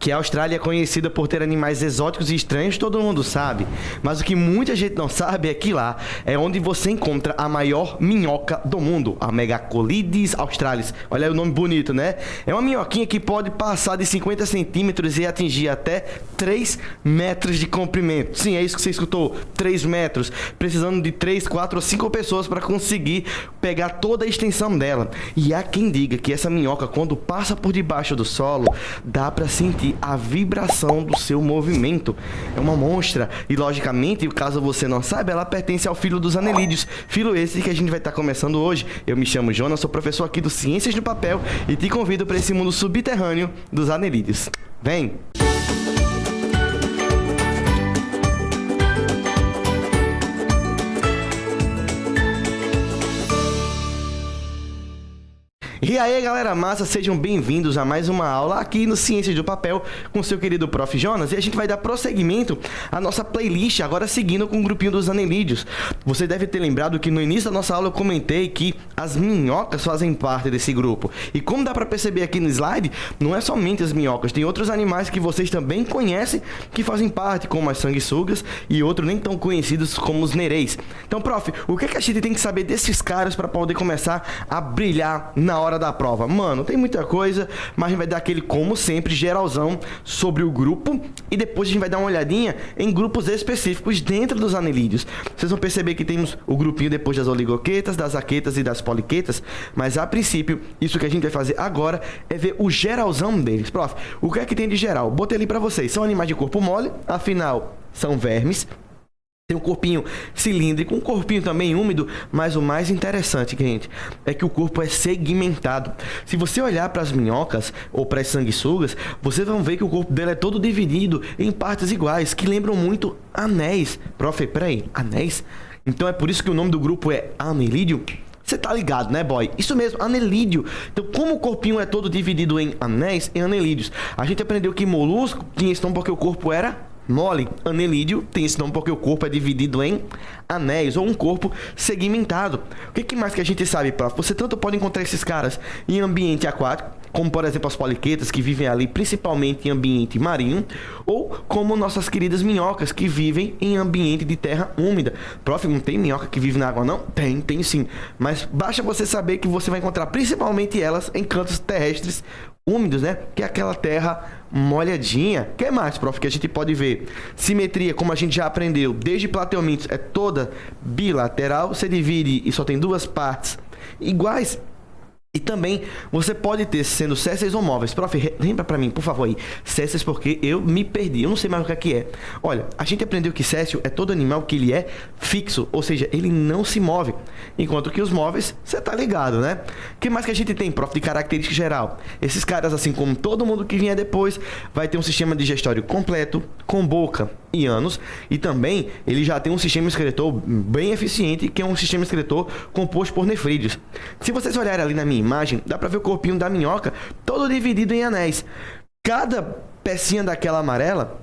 Que a Austrália é conhecida por ter animais exóticos e estranhos, todo mundo sabe. Mas o que muita gente não sabe é que lá é onde você encontra a maior minhoca do mundo, a Megacolides australis. Olha aí o nome bonito, né? É uma minhoquinha que pode passar de 50 centímetros e atingir até 3 metros de comprimento. Sim, é isso que você escutou, 3 metros. Precisando de 3, 4 ou 5 pessoas para conseguir pegar toda a extensão dela. E há quem diga que essa minhoca, quando passa por debaixo do solo, dá para sentir a vibração do seu movimento. É uma monstra e, logicamente, caso você não saiba, ela pertence ao filo dos anelídeos. Filo esse que a gente vai estar começando hoje. Eu me chamo Jonas, sou professor aqui do Ciências no Papel e te convido para esse mundo subterrâneo dos anelídeos. Vem! E aí, galera massa, sejam bem-vindos a mais uma aula aqui no Ciências do Papel com seu querido Prof. Jonas. E a gente vai dar prosseguimento à nossa playlist, agora seguindo com o grupinho dos anelídeos. Você deve ter lembrado que no início da nossa aula eu comentei que as minhocas fazem parte desse grupo. E como dá para perceber aqui no slide, não é somente as minhocas, tem outros animais que vocês também conhecem que fazem parte, como as sanguessugas e outros nem tão conhecidos como os nereis. Então, prof, o que a gente tem que saber desses caras para poder começar a brilhar na hora da prova? Mano, tem muita coisa, mas a gente vai dar aquele, como sempre, geralzão sobre o grupo e depois a gente vai dar uma olhadinha em grupos específicos dentro dos anelídeos. Vocês vão perceber que temos o grupinho depois das oligoquetas, das aquetas e das poliquetas, mas a princípio, isso que a gente vai fazer agora é ver o geralzão deles. Prof, o que é que tem de geral? Botei ali pra vocês, são animais de corpo mole, afinal, são vermes. Tem um corpinho cilíndrico, um corpinho também úmido, mas o mais interessante, gente, é que o corpo é segmentado. Se você olhar para as minhocas ou para as sanguessugas, vocês vão ver que o corpo dela é todo dividido em partes iguais, que lembram muito anéis. Prof, peraí, anéis? Então é por isso que o nome do grupo é anelídeo? Você tá ligado, né, boy? Isso mesmo, anelídeo. Então, como o corpinho é todo dividido em anéis e anelídeos, a gente aprendeu que molusco tinha esse nome porque o corpo era mole. Anelídeo tem esse nome porque o corpo é dividido em anéis ou um corpo segmentado. O que mais que a gente sabe, prof? Você tanto pode encontrar esses caras em ambiente aquático, como por exemplo as poliquetas que vivem ali principalmente em ambiente marinho, ou como nossas queridas minhocas que vivem em ambiente de terra úmida. Prof, não tem minhoca que vive na água não? Tem sim. Mas basta você saber que você vai encontrar principalmente elas em cantos terrestres úmidos, né? Que é aquela terra molhadinha. O que mais, prof, que a gente pode ver? Simetria, como a gente já aprendeu, desde Plateumintos, é toda bilateral, você divide e só tem duas partes iguais. E também você pode ter sendo sésseis ou móveis. Prof, lembra pra mim, por favor, aí. Sésseis porque eu me perdi, eu não sei mais o que é. Olha, a gente aprendeu que sésseo é todo animal que ele é fixo, ou seja, ele não se move. Enquanto que os móveis, você tá ligado, né? O que mais que a gente tem, prof, de característica geral? Esses caras, assim como todo mundo que vier depois, vai ter um sistema digestório completo, com boca e ânus, e também ele já tem um sistema excretor bem eficiente, que é um sistema excretor composto por nefrídeos. Se vocês olharem ali na minha imagem, dá pra ver o corpinho da minhoca todo dividido em anéis. Cada pecinha daquela amarela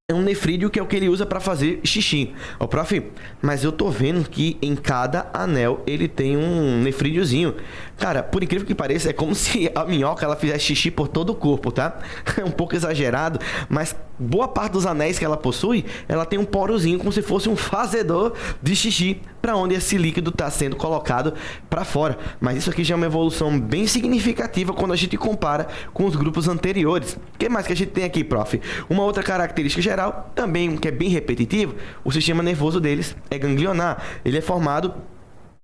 é um nefrídeo, que é o que ele usa para fazer xixi. Ó, prof, mas eu tô vendo que em cada anel ele tem um nefrídiozinho. Cara, por incrível que pareça, é como se a minhoca ela fizesse xixi por todo o corpo, tá? É um pouco exagerado, mas boa parte dos anéis que ela possui, ela tem um porozinho como se fosse um fazedor de xixi para onde esse líquido está sendo colocado para fora. Mas isso aqui já é uma evolução bem significativa quando a gente compara com os grupos anteriores. O que mais que a gente tem aqui, prof? Uma outra característica geral, também que é bem repetitivo, o sistema nervoso deles é ganglionar. Ele é formado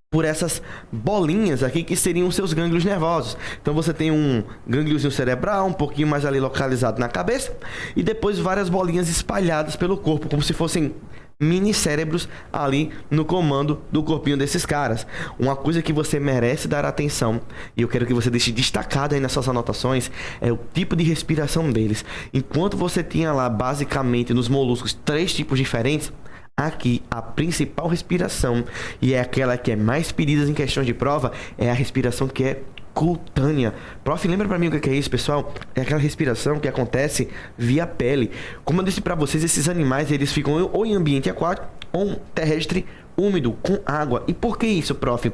por essas bolinhas aqui que seriam os seus gânglios nervosos. Então você tem um gângliozinho cerebral, um pouquinho mais ali localizado na cabeça, e depois várias bolinhas espalhadas pelo corpo, como se fossem mini cérebros ali no comando do corpinho desses caras. Uma coisa que você merece dar atenção, e eu quero que você deixe destacado aí nas suas anotações, é o tipo de respiração deles. Enquanto você tinha lá basicamente nos moluscos 3 tipos diferentes, aqui a principal respiração, e é aquela que é mais pedida em questões de prova, é a respiração que é cutânea. Prof, lembra pra mim o que é isso, pessoal? É aquela respiração que acontece via pele. Como eu disse pra vocês, esses animais eles ficam ou em ambiente aquático ou terrestre úmido, com água. E por que isso, prof?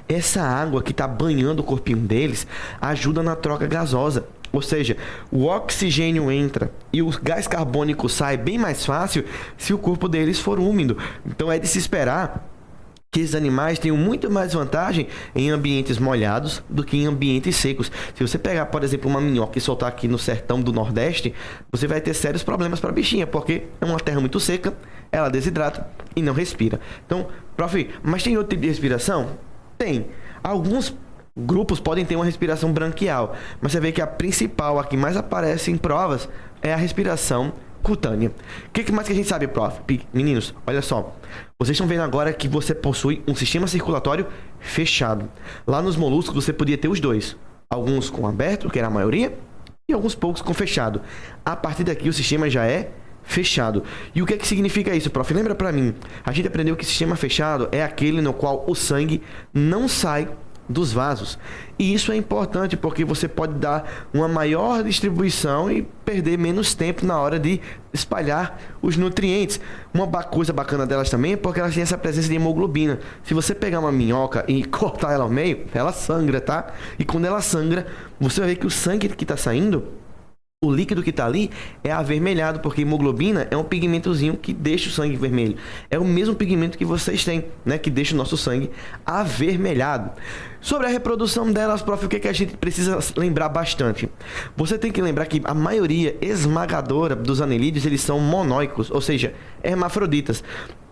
Essa água que tá banhando o corpinho deles ajuda na troca gasosa. Ou seja, o oxigênio entra e o gás carbônico sai bem mais fácil se o corpo deles for úmido. Então é de se esperar que esses animais tenham muito mais vantagem em ambientes molhados do que em ambientes secos. Se você pegar, por exemplo, uma minhoca e soltar aqui no sertão do Nordeste, você vai ter sérios problemas para a bichinha, porque é uma terra muito seca, ela desidrata e não respira. Então, prof, mas tem outro tipo de respiração? Tem. Alguns grupos podem ter uma respiração branquial, mas você vê que a principal, a que mais aparece em provas, é a respiração cutânea. O que mais que a gente sabe, prof? Meninos, olha só. Vocês estão vendo agora que você possui um sistema circulatório fechado. Lá nos moluscos você podia ter os dois. Alguns com aberto, que era a maioria, e alguns poucos com fechado. A partir daqui o sistema já é fechado. E o que é que significa isso, prof? Lembra pra mim? A gente aprendeu que sistema fechado é aquele no qual o sangue não sai dos vasos. E isso é importante porque você pode dar uma maior distribuição e perder menos tempo na hora de espalhar os nutrientes. Uma coisa bacana delas também é porque elas têm essa presença de hemoglobina. Se você pegar uma minhoca e cortar ela ao meio, ela sangra, tá? E quando ela sangra, você vai ver que o sangue que está saindo, o líquido que está ali é avermelhado, porque hemoglobina é um pigmentozinho que deixa o sangue vermelho. É o mesmo pigmento que vocês têm, né? Que deixa o nosso sangue avermelhado. Sobre a reprodução delas, prof, o que a gente precisa lembrar bastante? Você tem que lembrar que a maioria esmagadora dos anelídeos, eles são monóicos, ou seja, hermafroditas.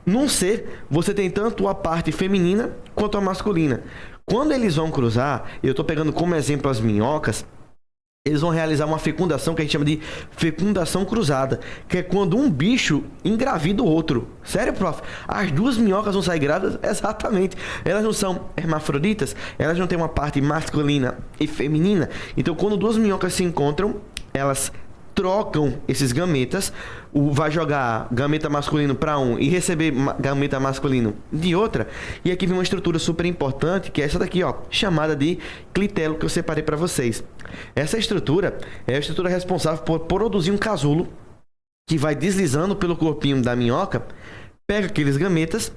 Num ser, você tem tanto a parte feminina quanto a masculina. Quando eles vão cruzar, eu estou pegando como exemplo as minhocas, eles vão realizar uma fecundação que a gente chama de fecundação cruzada, que é quando um bicho engravida o outro. Sério, prof? As duas minhocas vão sair grávidas? Exatamente. Elas não são hermafroditas, elas não têm uma parte masculina e feminina. Então, quando duas minhocas se encontram, elas trocam esses gametas, vai jogar gameta masculino para um e receber gameta masculino de outra. E aqui vem uma estrutura super importante, que é essa daqui, ó, chamada de clitelo, que eu separei para vocês. Essa estrutura é a estrutura responsável por produzir um casulo que vai deslizando pelo corpinho da minhoca, pega aqueles gametas,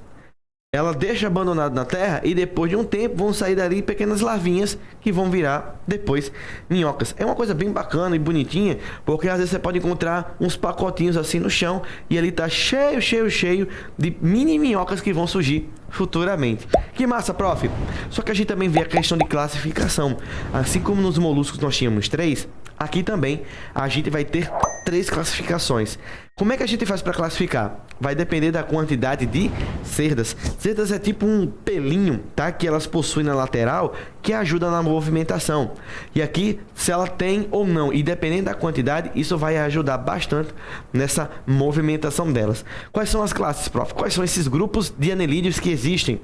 ela deixa abandonado na terra e depois de um tempo vão sair dali pequenas larvinhas que vão virar depois minhocas. É uma coisa bem bacana e bonitinha, porque às vezes você pode encontrar uns pacotinhos assim no chão e ali tá cheio de mini minhocas que vão surgir futuramente. Que massa, prof! Só que a gente também vê a questão de classificação. Assim como nos moluscos nós tínhamos 3, aqui também a gente vai ter 3 classificações. Como é que a gente faz para classificar? Vai depender da quantidade de cerdas. Cerdas é tipo um pelinho, tá? Que elas possuem na lateral, que ajuda na movimentação. E aqui, se ela tem ou não, e dependendo da quantidade, isso vai ajudar bastante nessa movimentação delas. Quais são as classes, prof? Quais são esses grupos de anelídeos que existem?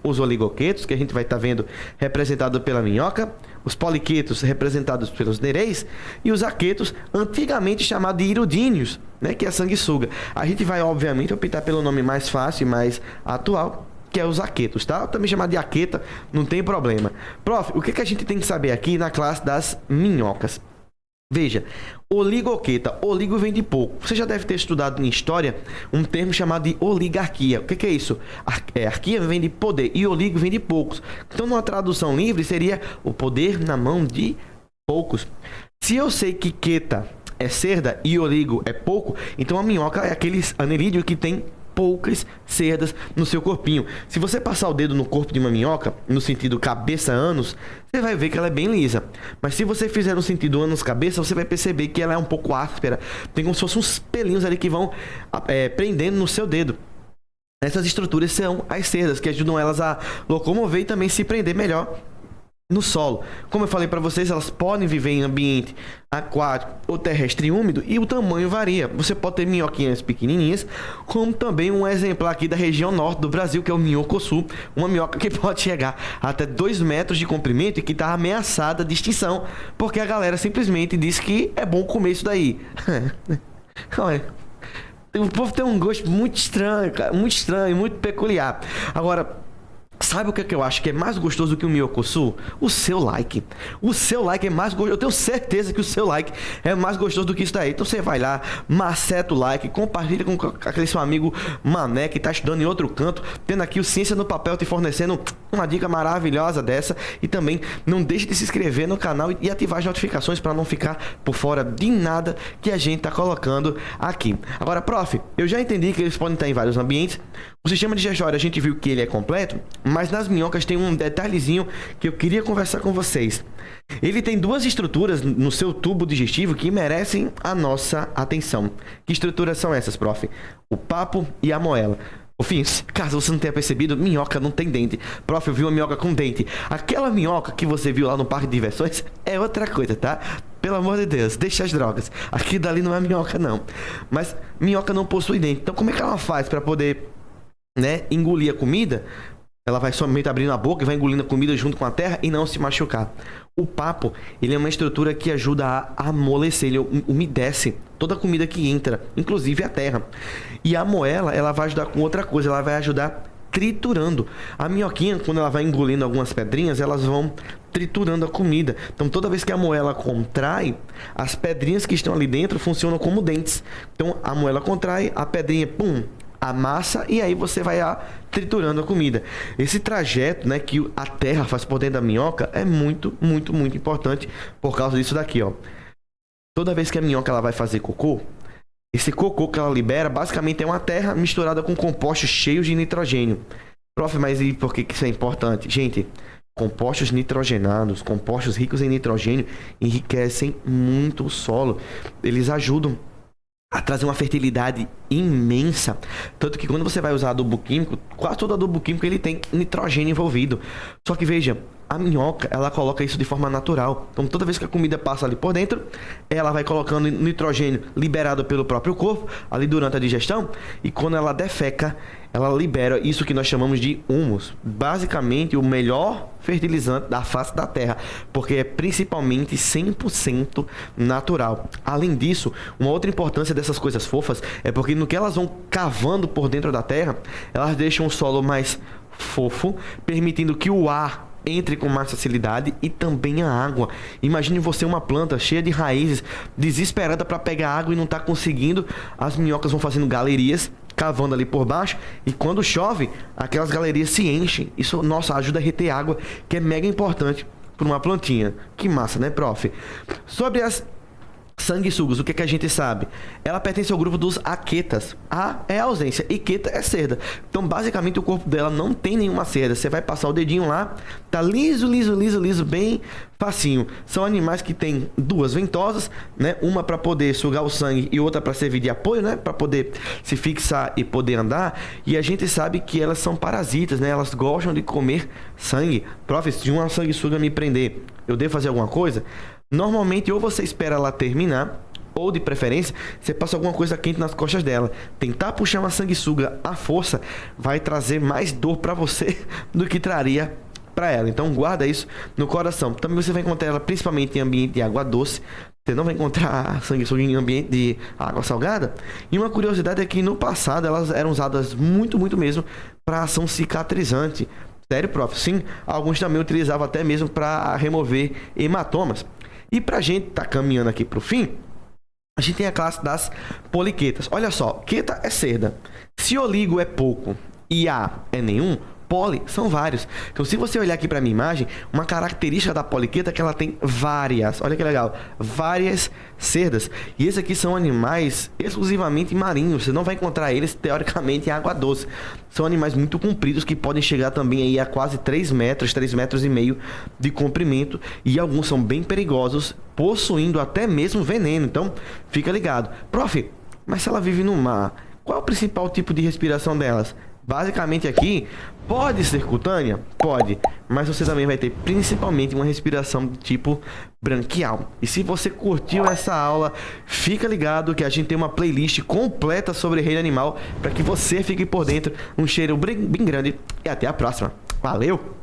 Os oligoquetos, que a gente vai estar vendo representado pela minhoca, os poliquetos representados pelos nereis e os aquetos, antigamente chamados de irudíneos, né, que é sanguessuga. A gente vai, obviamente, optar pelo nome mais fácil e mais atual, que é os aquetos, tá? Também chamado de aqueta, não tem problema. Prof, o que a gente tem que saber aqui na classe das minhocas? Veja, oligoqueta, oligo vem de pouco. Você já deve ter estudado em história um termo chamado de oligarquia. O que é isso? Arquia vem de poder e oligo vem de poucos. Então, numa tradução livre, seria o poder na mão de poucos. Se eu sei que queta é cerda e oligo é pouco, então a minhoca é aquele anelídeo que tem poucas cerdas no seu corpinho. Se você passar o dedo no corpo de uma minhoca, no sentido cabeça-ânus, você vai ver que ela é bem lisa. Mas se você fizer no sentido ânus-cabeça, você vai perceber que ela é um pouco áspera. Tem como se fossem uns pelinhos ali que vão prendendo no seu dedo. Essas estruturas são as cerdas, que ajudam elas a locomover e também se prender melhor no solo. Como eu falei para vocês, elas podem viver em ambiente aquático ou terrestre úmido e o tamanho varia. Você pode ter minhoquinhas pequenininhas, como também um exemplar aqui da região norte do Brasil, que é o minhocossu, uma minhoca que pode chegar até 2 metros de comprimento e que está ameaçada de extinção, porque a galera simplesmente diz que é bom comer isso daí. Olha, o povo tem um gosto muito estranho, cara, muito estranho, muito peculiar. Agora, Sabe o que, que eu acho que é mais gostoso do que o Miyokosu? O seu like. O seu like é mais gostoso. Eu tenho certeza que o seu like é mais gostoso do que isso daí. Então você vai lá, maceta o like, compartilha com aquele seu amigo mané que tá estudando em outro canto, tendo aqui o Ciência no Papel te fornecendo uma dica maravilhosa dessa. E também não deixe de se inscrever no canal e ativar as notificações para não ficar por fora de nada que a gente tá colocando aqui. Agora, prof, eu já entendi que eles podem estar em vários ambientes. O sistema digestório a gente viu que ele é completo, mas nas minhocas tem um detalhezinho que eu queria conversar com vocês. Ele tem duas estruturas no seu tubo digestivo que merecem a nossa atenção. Que estruturas são essas, prof? O papo e a moela. Fins, caso você não tenha percebido, minhoca não tem dente. Prof, eu vi uma minhoca com dente. Aquela minhoca que você viu lá no parque de diversões é outra coisa, tá? Pelo amor de Deus, deixa as drogas. Aqui dali não é minhoca, não. Mas minhoca não possui dente. Então como é que ela faz para poder, né, engolir a comida? Ela vai somente abrindo a boca e vai engolindo a comida junto com a terra e não se machucar. O papo, ele é uma estrutura que ajuda a amolecer, ele umedece toda a comida que entra, inclusive a terra. E a moela, ela vai ajudar com outra coisa, ela vai ajudar triturando. A minhoquinha, quando ela vai engolindo algumas pedrinhas, elas vão triturando a comida. Então, toda vez que a moela contrai, as pedrinhas que estão ali dentro funcionam como dentes. Então, a moela contrai, a pedrinha, pum, amassa e aí você vai triturando a comida. Esse trajeto, né, que a terra faz por dentro da minhoca é muito, muito, muito importante por causa disso daqui, ó. Toda vez que a minhoca ela vai fazer cocô, esse cocô que ela libera basicamente é uma terra misturada com compostos cheios de nitrogênio. Prof, mas e por que isso é importante? Gente, compostos nitrogenados, compostos ricos em nitrogênio enriquecem muito o solo. Eles ajudam a trazer uma fertilidade imensa. Tanto que quando você vai usar adubo químico, quase todo adubo químico ele tem nitrogênio envolvido. Só que veja, a minhoca, ela coloca isso de forma natural. Então toda vez que a comida passa ali por dentro, ela vai colocando nitrogênio liberado pelo próprio corpo, ali durante a digestão. E quando ela defeca, ela libera isso que nós chamamos de humus. Basicamente o melhor fertilizante da face da terra, porque é principalmente 100% natural. Além disso, uma outra importância dessas coisas fofas é porque no que elas vão cavando por dentro da terra, elas deixam o solo mais fofo, permitindo que o ar entre com mais facilidade e também a água. Imagine você uma planta cheia de raízes, desesperada para pegar água e não está conseguindo. As minhocas vão fazendo galerias, cavando ali por baixo, e quando chove, aquelas galerias se enchem. Isso, nossa, ajuda a reter água, que é mega importante para uma plantinha. Que massa, né, prof? Sobre as sanguessugas, o que, que a gente sabe? Ela pertence ao grupo dos aquetas. A é ausência e queta é cerda. Então, basicamente, o corpo dela não tem nenhuma cerda. Você vai passar o dedinho lá, tá liso, liso, liso, liso, bem facinho. São animais que têm duas ventosas, né? Uma para poder sugar o sangue e outra para servir de apoio, né? Para poder se fixar e poder andar. E a gente sabe que elas são parasitas, né? Elas gostam de comer sangue. Prof, se uma sanguessuga me prender, eu devo fazer alguma coisa? Normalmente, ou você espera ela terminar, ou de preferência, você passa alguma coisa quente nas costas dela. Tentar puxar uma sanguessuga à força vai trazer mais dor para você do que traria para ela. Então, guarda isso no coração. Também você vai encontrar ela principalmente em ambiente de água doce. Você não vai encontrar a sanguessuga em ambiente de água salgada. E uma curiosidade é que no passado elas eram usadas muito, muito mesmo para ação cicatrizante. Sério, prof? Sim, alguns também utilizavam até mesmo para remover hematomas. E pra gente tá caminhando aqui pro fim, a gente tem a classe das poliquetas. Olha só, queta é cerda. Se oligo é pouco e A é nenhum, poli são vários. Então, se você olhar aqui para minha imagem, uma característica da poliqueta é que ela tem várias, olha que legal, várias cerdas. E esses aqui são animais exclusivamente marinhos. Você não vai encontrar eles, teoricamente, em água doce. São animais muito compridos que podem chegar também aí a quase 3 metros, 3,5 metros de comprimento. E alguns são bem perigosos, possuindo até mesmo veneno. Então, fica ligado. Prof, mas se ela vive no mar, qual é o principal tipo de respiração delas? Basicamente aqui, pode ser cutânea? Pode, mas você também vai ter principalmente uma respiração de tipo branquial. E se você curtiu essa aula, fica ligado que a gente tem uma playlist completa sobre reino animal para que você fique por dentro. Um cheiro bem grande e até a próxima. Valeu!